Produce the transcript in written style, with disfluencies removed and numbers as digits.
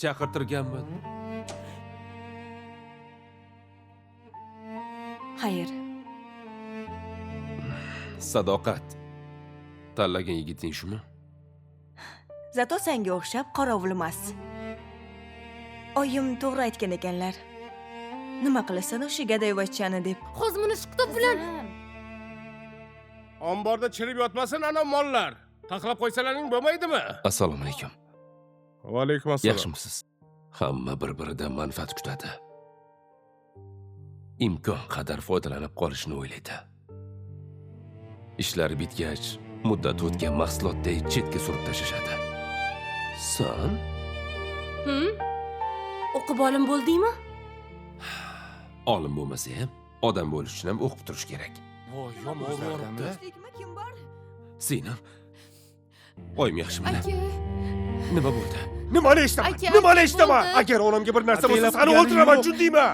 chaqirtirganman. Xayr. Sadoqat. Tanlagan yigiting shumi? Zato senga o'xshab qorovul emas. Oyim to'g'ri aytgan ekanlar. Nima qilasan o'sha gadayvachchani deb. Hozmini shiqtob bilan. Omborda chirib yotmasin ana mollar. Taxlab qo'ysalaring bo'lmaydimi? Assalomu alaykum. Va alaykum assalom. Yaxshimisiz? Hamma bir-biridan manfaat kutadi. Imkon qadar foydalanib qolishni o'ylaydi. Ishlari bitgach, muddat o'tgan mahsulotday chetga surib tashlashadi. Sen O'qib olim bo'ldingmi? olim bo'lmasa ham, odam bo'lish uchun ham o'qib turish kerak. Voy, yomon bo'libdi. Kim bor? Sinam. Oyim yaxshimi? Aka, Nima bo'ldi? Nimani eshitaman? Aka, Nimani eshitaman? bo'ldi. Agar onamga bir narsa bo'lsa, seni o'ldiraman, tushundingmi?